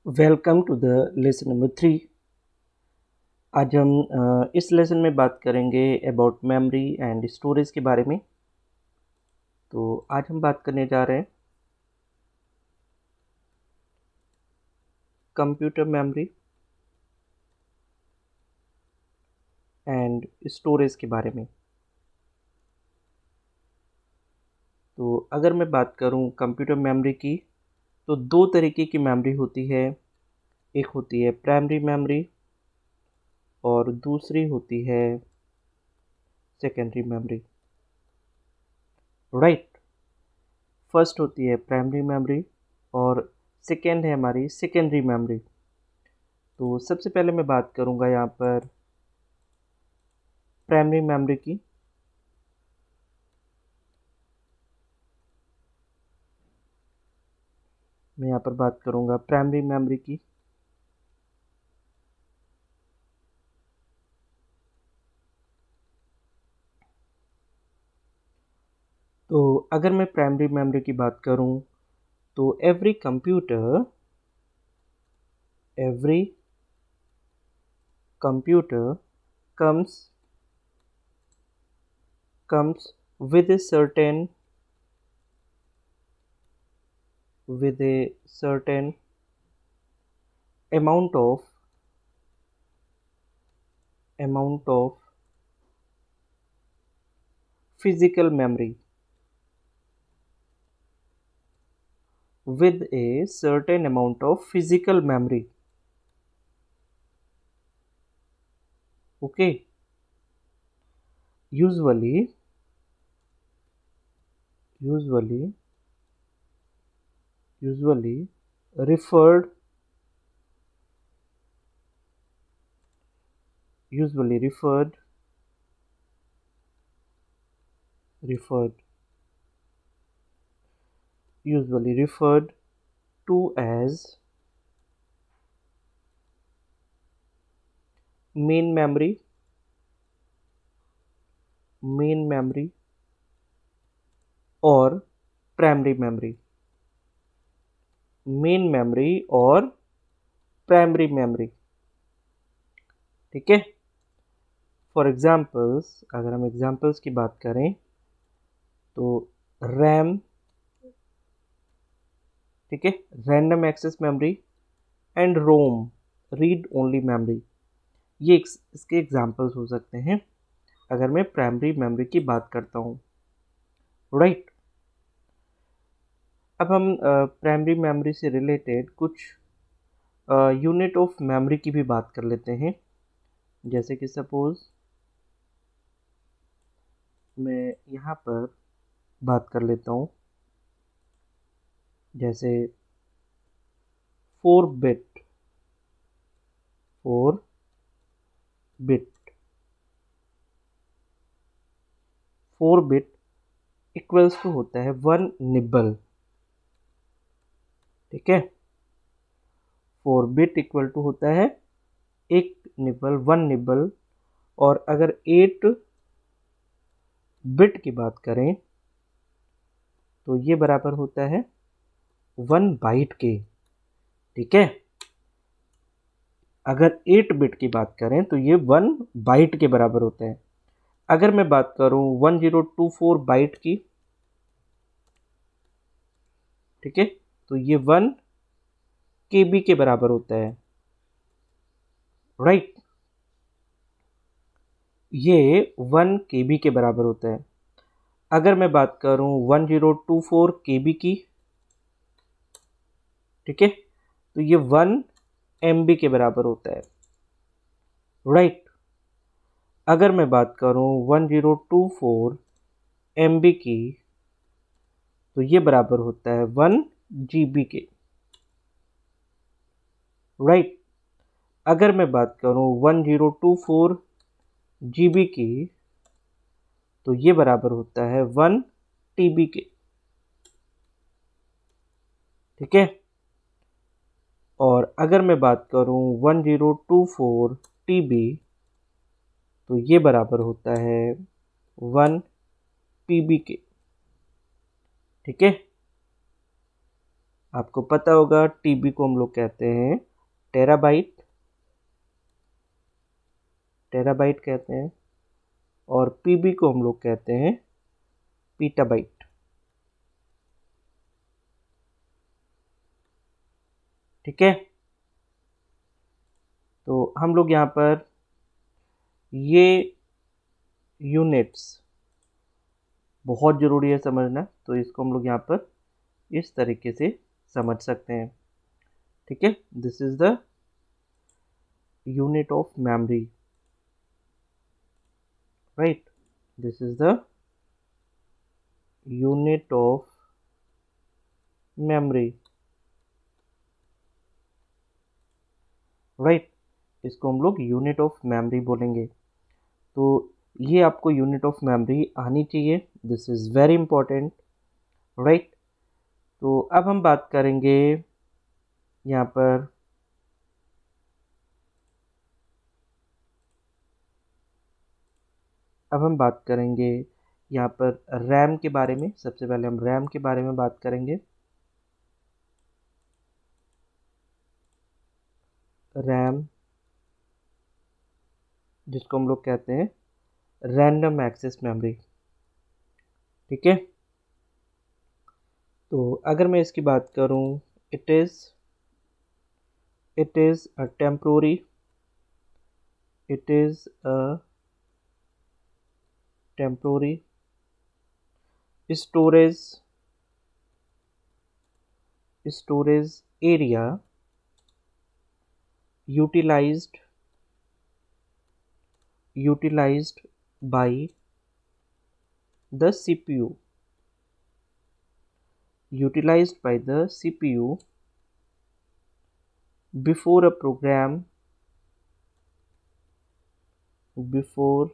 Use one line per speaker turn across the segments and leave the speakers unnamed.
Welcome to the lesson number 3। आज हम इस लेसन में बात करेंगे अबाउट मेमोरी एंड स्टोरेज के बारे में। तो आज हम बात करने जा रहे हैं कंप्यूटर मेमोरी एंड स्टोरेज के बारे में। तो अगर मैं बात करूं कंप्यूटर मेमोरी की, तो दो तरीके की मेमोरी होती है। एक होती है प्राइमरी मेमोरी और दूसरी होती है सेकेंडरी मेमोरी। राइट, फर्स्ट होती है प्राइमरी मेमोरी और सेकेंड है हमारी सेकेंडरी मेमोरी। तो सबसे पहले मैं बात करूंगा यहाँ पर प्राइमरी मेमोरी की। मैं यहाँ पर बात करूंगा प्राइमरी मेमोरी की। तो अगर मैं प्राइमरी मेमोरी की बात करूं, तो every computer comes with a certain amount of physical memory, with a certain amount of physical memory. Okay, usually referred usually referred referred usually referred to as main memory और primary memory. Main memory और primary memory, ठीक है। For examples, अगर हम examples की बात करें तो रैम, ठीक है, random access memory and ROM, read only memory, ये इसके एग्जांपल्स हो सकते हैं अगर मैं प्राइमरी मेमोरी की बात करता हूँ। राइट, अब हम प्राइमरी मेमोरी से रिलेटेड कुछ यूनिट ऑफ मेमोरी की भी बात कर लेते हैं। जैसे कि सपोज मैं यहाँ पर बात कर लेता हूँ, जैसे 4 bit 4 bit 4 bit equals to होता है 1 निबल, ठीक है। 4 बिट इक्वल टू होता है एक निबल, 1 निबल। और अगर 8 बिट की बात करें तो ये बराबर होता है 1 बाइट के, ठीक है। अगर 8 बिट की बात करें तो ये 1 बाइट के बराबर होता है। अगर मैं बात करूं 1024 बाइट की, ठीक है, तो ये 1 केबी के बराबर होता है। राइट, ये 1 केबी के बराबर होता है। अगर मैं बात करूं 1024 केबी की, ठीक है, तो ये 1 एमबी के बराबर होता है। राइट, अगर मैं बात करूं 1024 एमबी की, तो ये बराबर होता है 1 जीबी के। राइट, अगर मैं बात करूं 1024 जीबी की, तो ये बराबर होता है 1 टीबी के, ठीक है। और अगर मैं बात करूं 1024 टीबी, तो ये बराबर होता है 1 पीबी के, ठीक है। आपको पता होगा टीबी को हम लोग कहते हैं टेराबाइट, टेराबाइट कहते हैं, और पीबी को हम लोग कहते हैं पीटाबाइट। ठीक है, तो हम लोग यहाँ पर ये यूनिट्स बहुत ज़रूरी है समझना, तो इसको हम लोग यहाँ पर इस तरीके से समझ सकते हैं। ठीक है, this is the unit of memory, right, this is the unit of memory, right, इसको हम लोग यूनिट ऑफ मेमोरी बोलेंगे। तो ये आपको यूनिट ऑफ मेमोरी आनी चाहिए, this is very important, right. तो अब हम बात करेंगे यहाँ पर यहाँ पर रैम के बारे में। सबसे पहले हम रैम के बारे में बात करेंगे। रैम, जिसको हम लोग कहते हैं रैंडम एक्सेस मेमोरी। ठीक है, तो अगर मैं इसकी बात करूं, it is a temporary, it is a temporary storage area utilized by the CPU, before a program before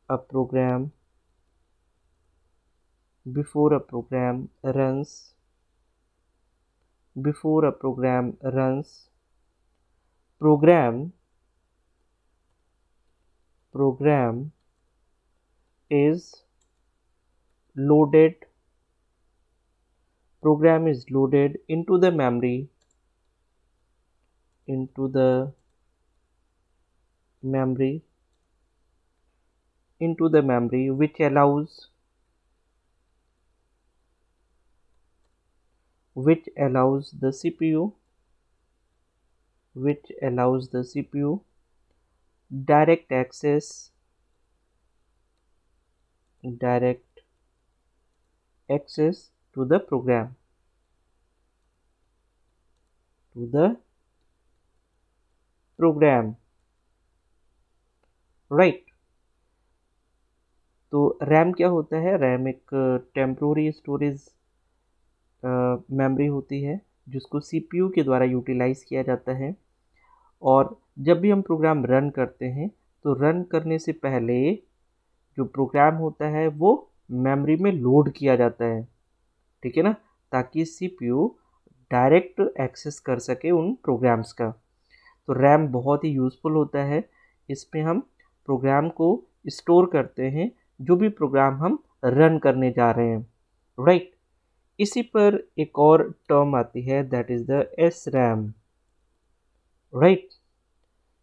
a program runs program is loaded into the memory which allows the CPU direct access to the program, right। तो RAM क्या होता है? RAM एक temporary storage memory होती है जिसको CPU के द्वारा यूटिलाइज किया जाता है। और जब भी हम प्रोग्राम रन करते हैं तो रन करने से पहले जो प्रोग्राम होता है वो मेमोरी में लोड किया जाता है, ठीक है ना, ताकि सीपीयू डायरेक्ट एक्सेस कर सके उन प्रोग्राम्स का। तो रैम बहुत ही यूज़फुल होता है, इसमें हम प्रोग्राम को स्टोर करते हैं, जो भी प्रोग्राम हम रन करने जा रहे हैं, राइट। इसी पर एक और टर्म आती है, that is the S RAM, right.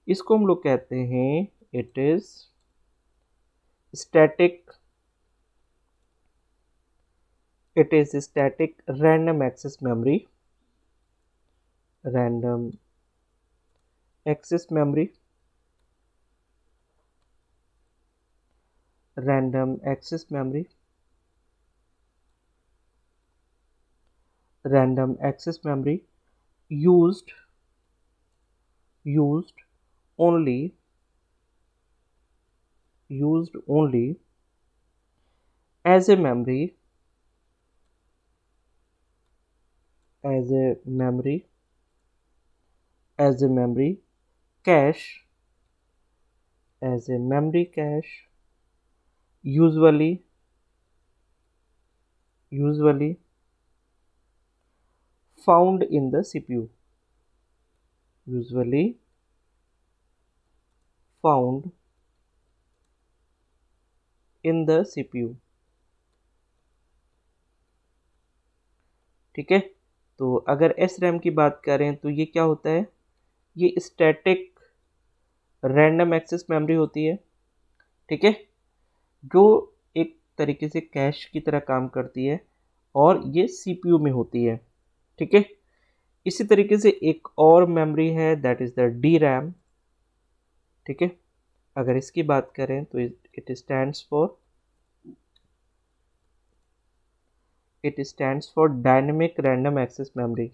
इसको हम लोग कहते हैं it is static random access memory, random access memory used only as a memory cache, usually found in the CPU, ठीक है। तो अगर एस रैम की बात करें तो ये क्या होता है, ये स्टैटिक रैंडम एक्सेस मेमोरी होती है, ठीक है, जो एक तरीके से कैश की तरह काम करती है और ये सीपीयू में होती है, ठीक है। इसी तरीके से एक और मेमोरी है that is the D RAM, ठीक है। अगर इसकी बात करें तो it stands for dynamic random access memory,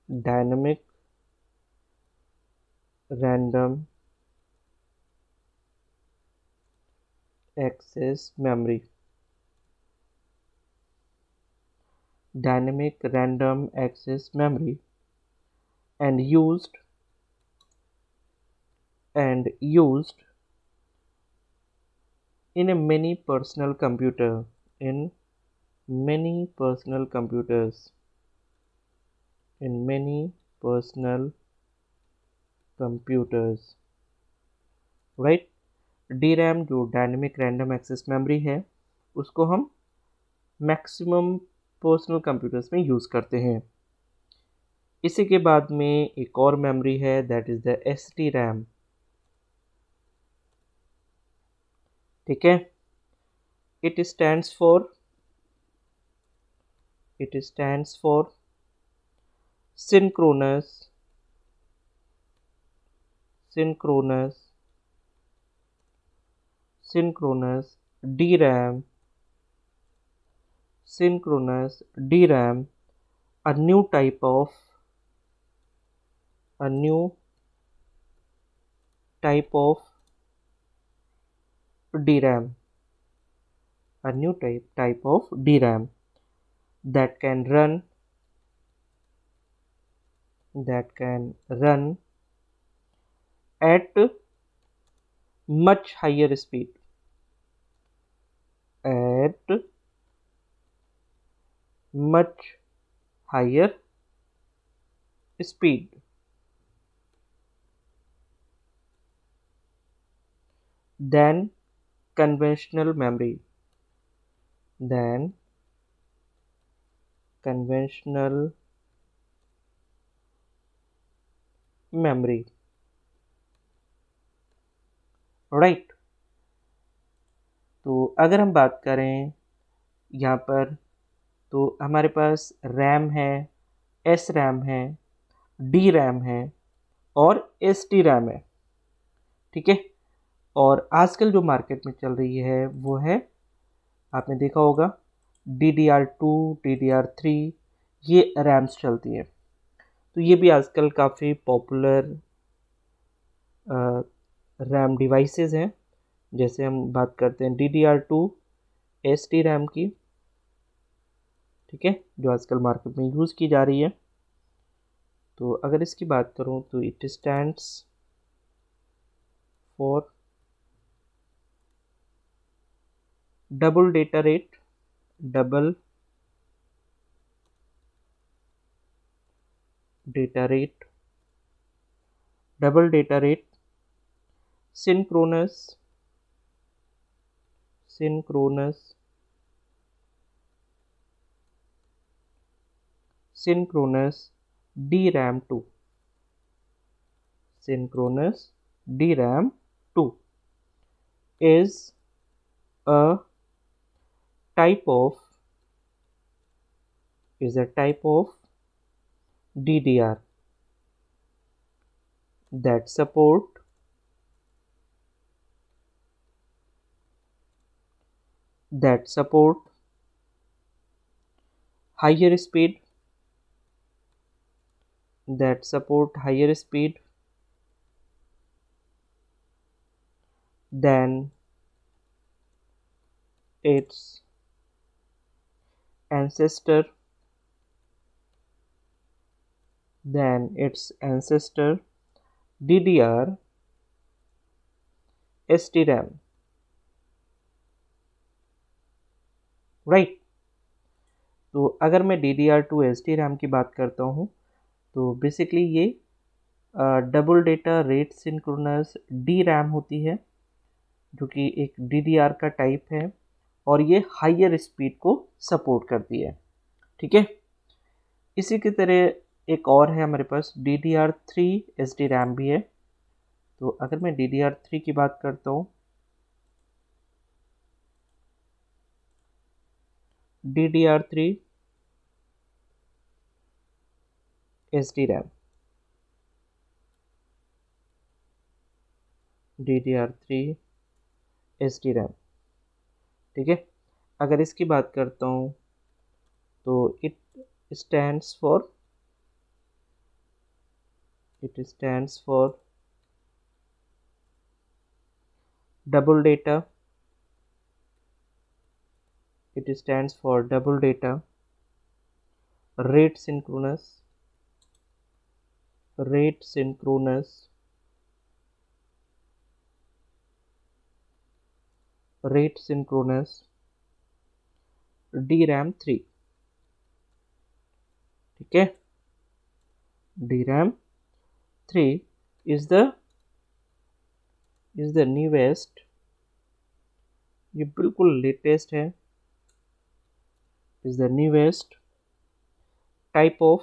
dynamic random access memory, dynamic random access memory, and used in a many personal computer, in many personal computers, in many personal computers, right। DRAM जो dynamic random access memory है उसको हम maximum personal computers में use करते हैं। इसी के बाद में एक और मेमोरी है that is the SD RAM, ठीक है। It stands for synchronous DRAM, synchronous DRAM, a new type of DRAM, a new type of DRAM that can run at much higher speed, than conventional memory, right. तो अगर हम बात करें यहाँ पर तो हमारे पास रैम है, एस रैम है, डी रैम है और एस टी रैम है, ठीक है। और आजकल जो मार्केट में चल रही है वो है, आपने देखा होगा DDR2, DDR3, ये रैम्स चलती हैं। तो ये भी आजकल काफ़ी पॉपुलर रैम डिवाइसेस हैं। जैसे हम बात करते हैं DDR2 SD रैम की, ठीक है, जो आजकल मार्केट में यूज़ की जा रही है। तो अगर इसकी बात करूं तो it stands for double data rate synchronous DRAM2, synchronous DRAM2 is a type of DDR that support higher speed than its ancestor DDR SDRAM, right. तो अगर मैं DDR2 SDRAM की बात करता हूँ तो बेसिकली ये double data rate synchronous D RAM होती है, जो कि एक DDR का टाइप है और ये हाइयर स्पीड को सपोर्ट करती है, ठीक है। इसी की तरह एक और है हमारे पास DDR3 SDRAM भी है। तो अगर मैं DDR3 की बात करता हूँ, DDR3 SDRAM, DDR3 SDRAM, ठीक है। अगर इसकी बात करता हूँ तो it stands for double data, rate synchronous, rate synchronous, rate synchronous DRAM 3, ठीक है। DRAM 3 is the newest, ये बिल्कुल लेटेस्ट है, is the newest type of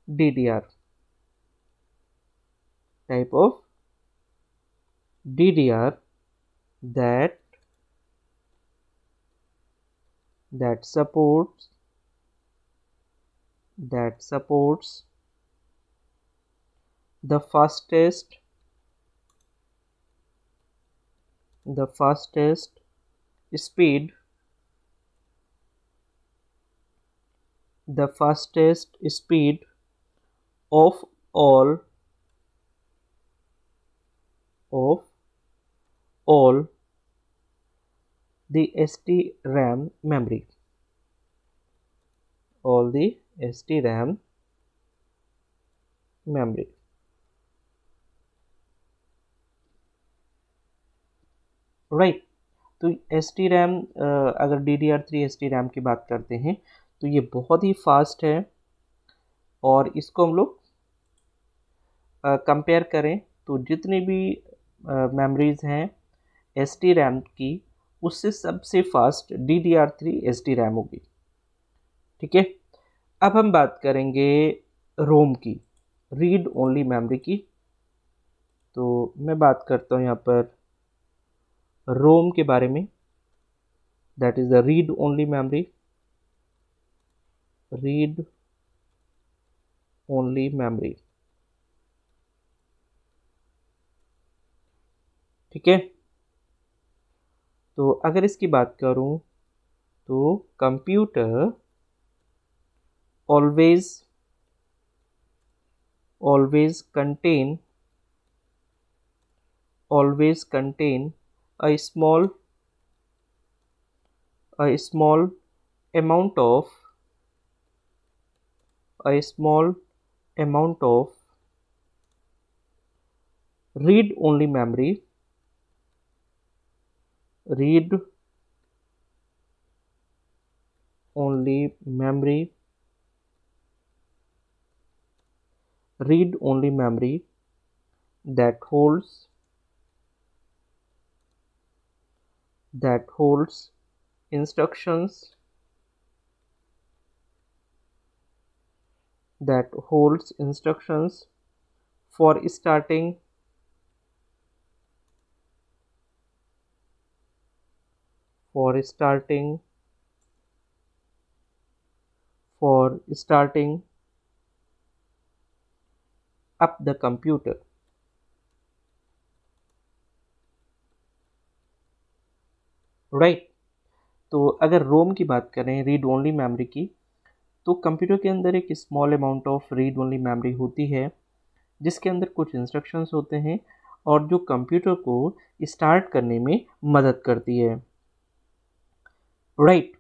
DDR, type of DDR that supports the fastest speed, of all the SDRAM memory, all the SDRAM memory, right. तो SDRAM, अगर DDR3 SDRAM की बात करते हैं तो ये बहुत ही फास्ट है, और इसको हम लोग कंपेयर करें तो जितनी भी मेमोरीज हैं SDRAM की, उससे सबसे फास्ट DDR3 SDRAM होगी, ठीक है। अब हम बात करेंगे रोम की, रीड ओनली मेमोरी की। तो मैं बात करता हूँ यहाँ पर रोम के बारे में, that is the read only memory, read only memory, ठीक है। तो अगर इसकी बात करूं तो computer always contain a small amount of read only memory, read only memory, read only memory that holds instructions, for starting up the computer, right. तो अगर रोम की बात करें, रीड ओनली मेमोरी की, तो कंप्यूटर के अंदर एक small amount of read only memory होती है, जिसके अंदर कुछ इंस्ट्रक्शंस होते हैं और जो कंप्यूटर को स्टार्ट करने में मदद करती है, राइट।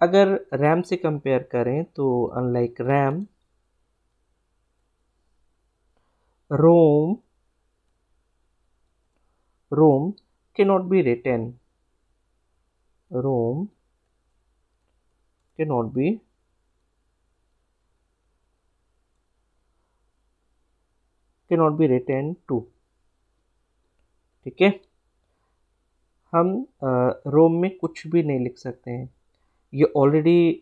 अगर रैम से कंपेयर करें तो unlike RAM, ROM cannot be written, ROM cannot be written to, ठीक है। हम रोम में कुछ भी नहीं लिख सकते हैं, ये ऑलरेडी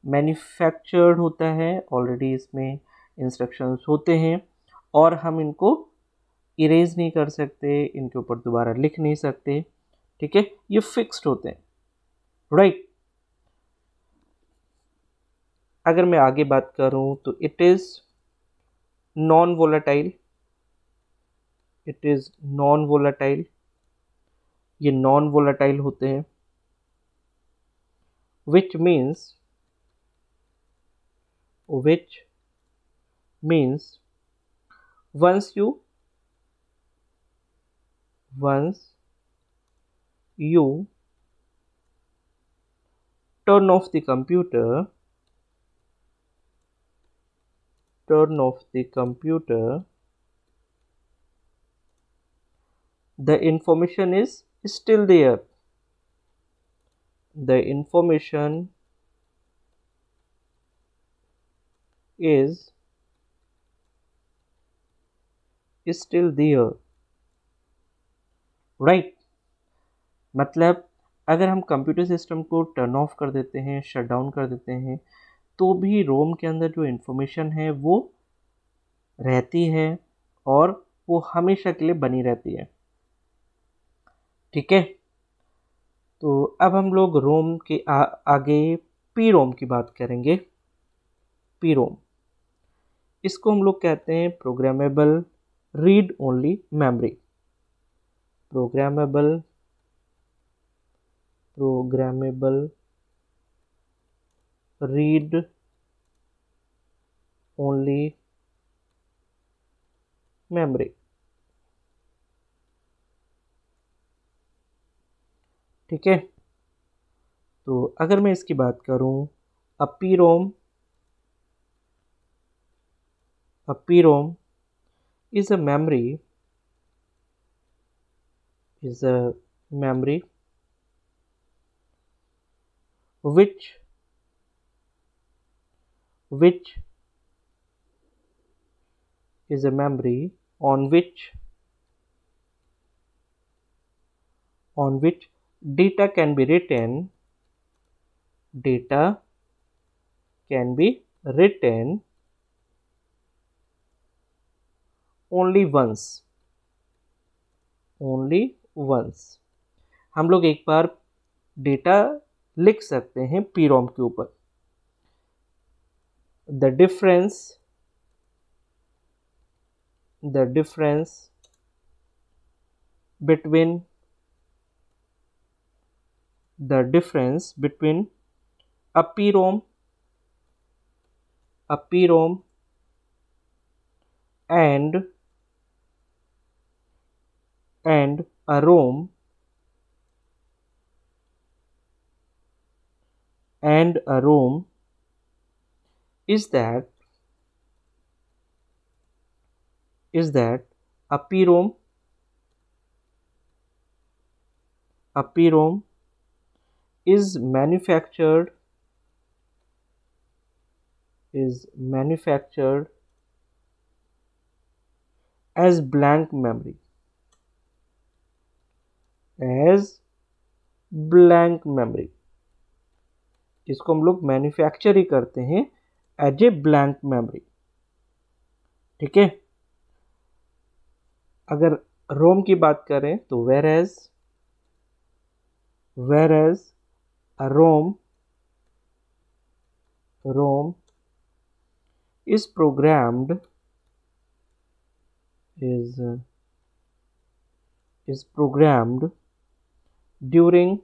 मैन्युफैक्चर्ड होता है, ऑलरेडी इसमें इंस्ट्रक्शंस होते हैं और हम इनको इरेज नहीं कर सकते, इनके ऊपर दोबारा लिख नहीं सकते, ठीक है, ये फिक्स्ड होते हैं, राइट। अगर मैं आगे बात करूं तो it is non volatile, it is non volatile, ये नॉन वोलाटाइल होते हैं, which means once you turn off the computer, the information is still there, the information is still there, right। मतलब अगर हम कंप्यूटर सिस्टम को turn off कर देते हैं, शट डाउन कर देते हैं, तो भी रोम के अंदर जो इन्फॉर्मेशन है वो रहती है और वो हमेशा के लिए बनी रहती है, ठीक है। तो अब हम लोग रोम के आगे पी रोम की बात करेंगे। पी रोम, इसको हम लोग कहते हैं programmable read only memory, programmable read only memory, ठीक है। तो अगर मैं इसकी बात करूं, uh P ROM is a memory which is a memory on which data can be written only once, हम लोग एक बार डेटा लिख सकते हैं पी रोम के ऊपर। The difference between a P ROM and a ROM is that a P ROM is manufactured as blank memory, इसको हम लोग मैन्युफैक्चर ही करते हैं एज ए ब्लैंक मेमोरी, ठीक है। अगर रोम की बात करें तो whereas a ROM is programmed during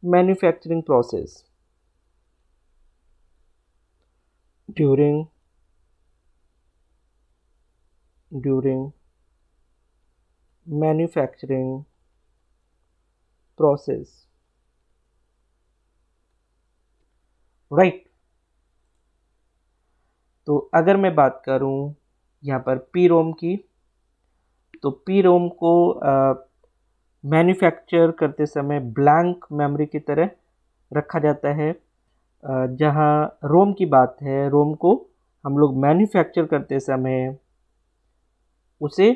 manufacturing process, during manufacturing process, right. तो अगर मैं बात करूं यहाँ पर पी रोम की, तो पी रोम को मैन्युफैक्चर करते समय ब्लैंक मेमोरी की तरह रखा जाता है। जहाँ रोम की बात है, रोम को हम लोग मैन्युफैक्चर करते समय उसे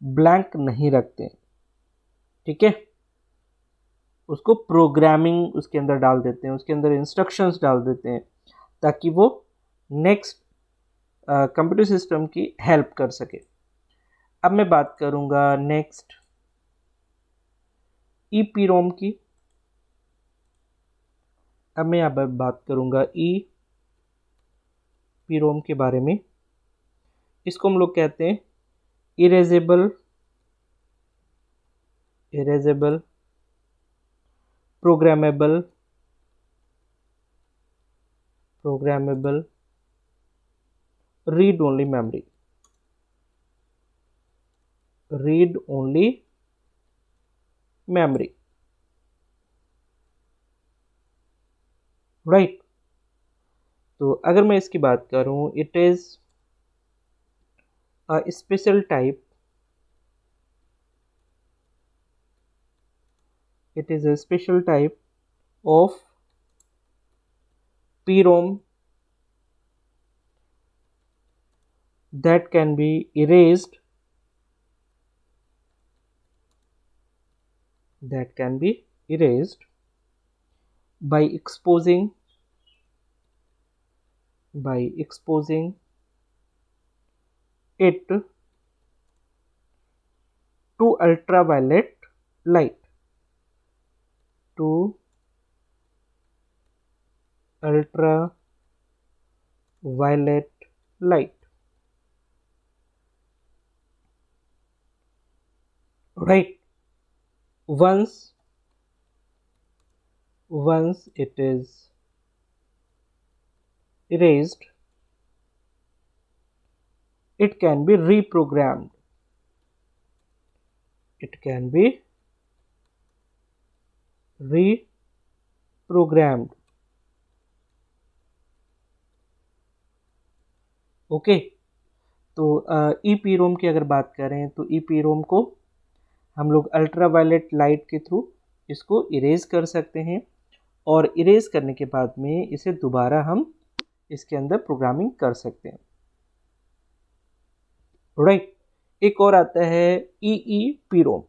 ब्लैंक नहीं रखते, ठीक है, उसको प्रोग्रामिंग उसके अंदर डाल देते हैं, उसके अंदर इंस्ट्रक्शंस डाल देते हैं ताकि वो नेक्स्ट कंप्यूटर सिस्टम की हेल्प कर सके। अब मैं बात करूंगा नेक्स्ट EEPROM की। अब मैं यहाँ पर बात करूंगा EEPROM के बारे में। इसको हम लोग कहते हैं erasable programmable read only memory, right. तो अगर मैं इसकी बात करूं, it is a special type, of PROM that can be erased by exposing it to ultraviolet light, to ultraviolet light, right? Once it is erased, it can be reprogrammed, okay. तो EEPROM की अगर बात करें तो EEPROM को हम लोग ultraviolet light के थ्रू इसको इरेज कर सकते हैं, और इरेज करने के बाद में इसे दोबारा हम इसके अंदर प्रोग्रामिंग कर सकते हैं, राइट। एक और आता है EEPROM,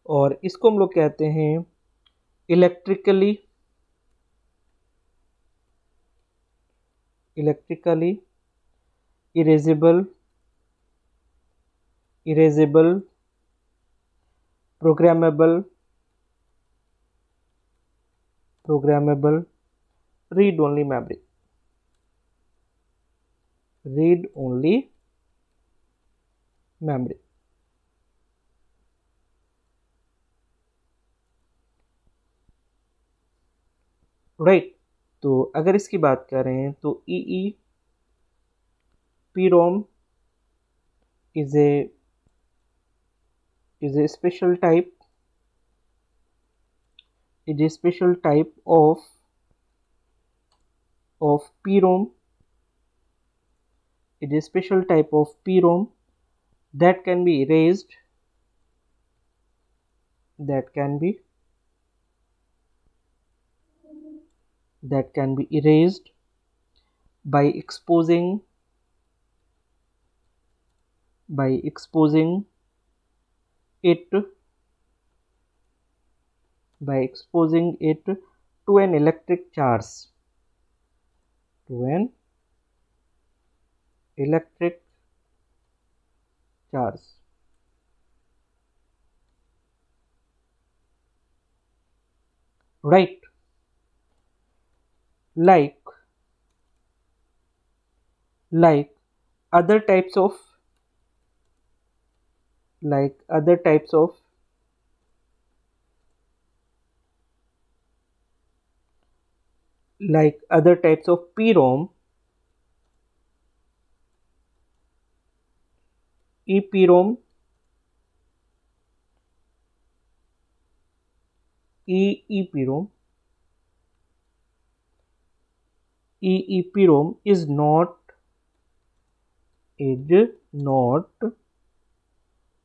और इसको हम लोग कहते हैं electrically erasable programmable read only memory, right. तो अगर इसकी बात करें तो EEPROM is a special type of PROM, that can be erased by exposing it to an electric charge, right? Like other types of PROM, EEPROM is not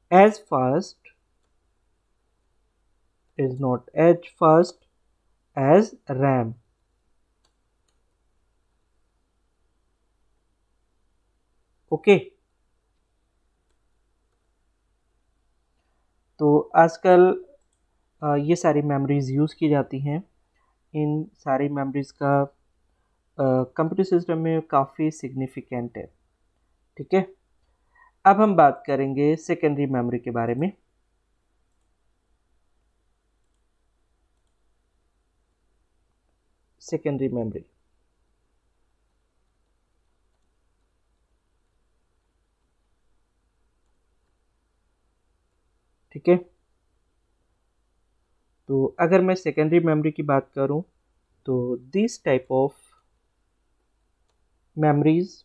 as fast as RAM, okay? तो आजकल ये सारी memories use की जाती हैं। इन सारी memories का computer system में काफ़ी सिग्निफिकेंट है। ठीक है, अब हम बात करेंगे सेकेंडरी मेमोरी के बारे में। सेकेंडरी मेमोरी, ठीक है। तो अगर मैं सेकेंडरी मेमोरी की बात करूं तो this type of memories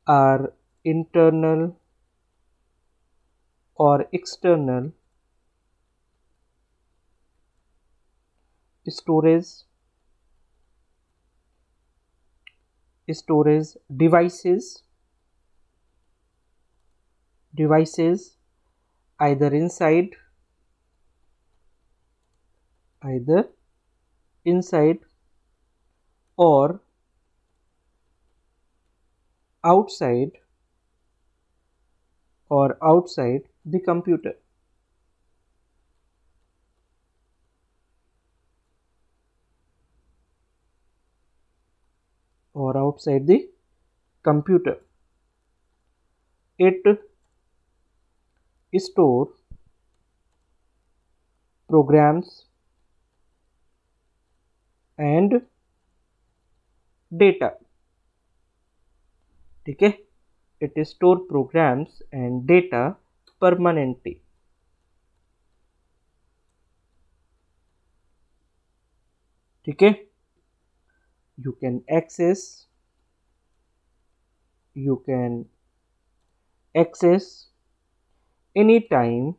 are internal or external storage devices either inside or outside the computer. Or outside the computer. It store programs and data. ठीक है, it store programs and data permanently. ठीक है, you can access anytime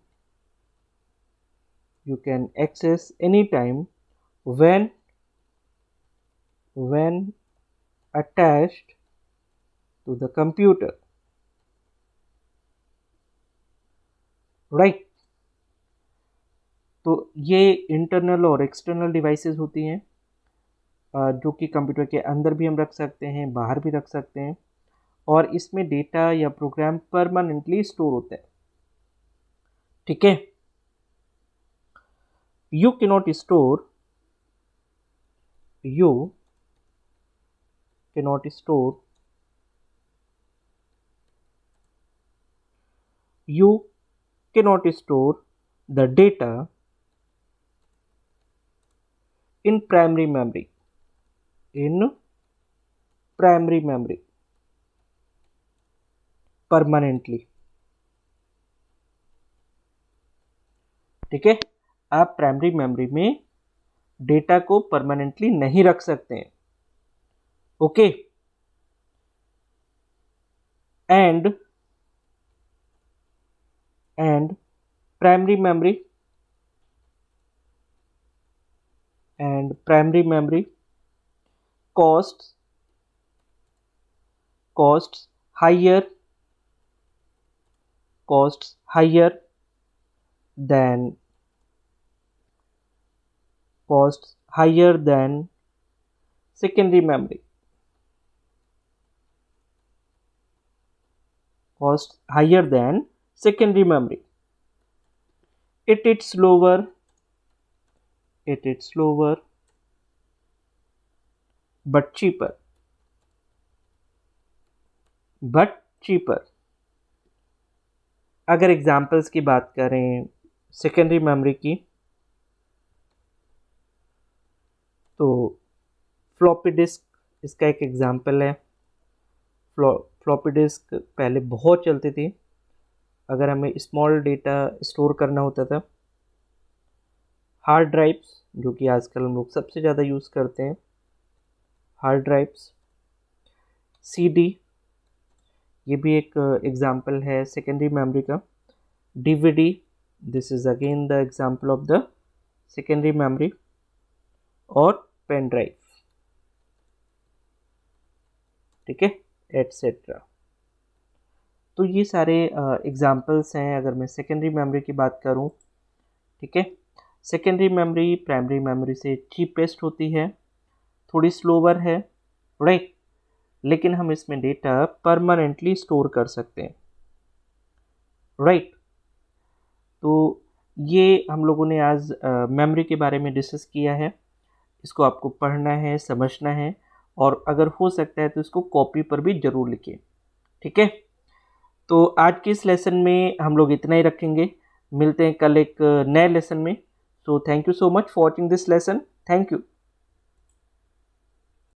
when attached to the computer, right? तो ये internal और external devices होती हैं जो कि कंप्यूटर के अंदर भी हम रख सकते हैं, बाहर भी रख सकते हैं, और इसमें डेटा या प्रोग्राम परमानेंटली स्टोर होता है। ठीक है, you cannot store the data in primary memory permanently. ठीक है, आप प्राइमरी मेमोरी में डेटा को परमानेंटली नहीं रख सकते हैं। Okay, and primary memory costs higher than secondary memory. It is slower but cheaper. अगर एग्जाम्पल्स की बात करें सेकेंडरी मेमोरी की, तो फ्लॉपी डिस्क इसका एक एग्जाम्पल है। फ्लॉपी डिस्क पहले बहुत चलती थी अगर हमें स्मॉल डेटा स्टोर करना होता था। हार्ड ड्राइव्स, जो कि आजकल हम लोग सबसे ज़्यादा यूज़ करते हैं, हार्ड ड्राइव्स, सीडी, ये भी एक एग्जाम्पल है सेकेंडरी मेमोरी का। DVD, this is again the example of the secondary memory, और पेन ड्राइव। ठीक है, एटसेट्रा। तो ये सारे एग्जाम्पल्स हैं अगर मैं सेकेंडरी मेमोरी की बात करूं। ठीक है, सेकेंडरी मेमोरी प्राइमरी मेमोरी से चीपेस्ट होती है, थोड़ी स्लोवर है, राइट, लेकिन हम इसमें डेटा परमानेंटली स्टोर कर सकते हैं। राइट। तो ये हम लोगों ने आज मेमोरी के बारे में डिस्कस किया है। इसको आपको पढ़ना है, समझना है, और अगर हो सकता है तो इसको कॉपी पर भी ज़रूर लिखिए। ठीक है, तो आज के इस लेसन में हम लोग इतना ही रखेंगे। मिलते हैं कल एक नए लेसन में। So thank you so much for watching this lesson. Thank you.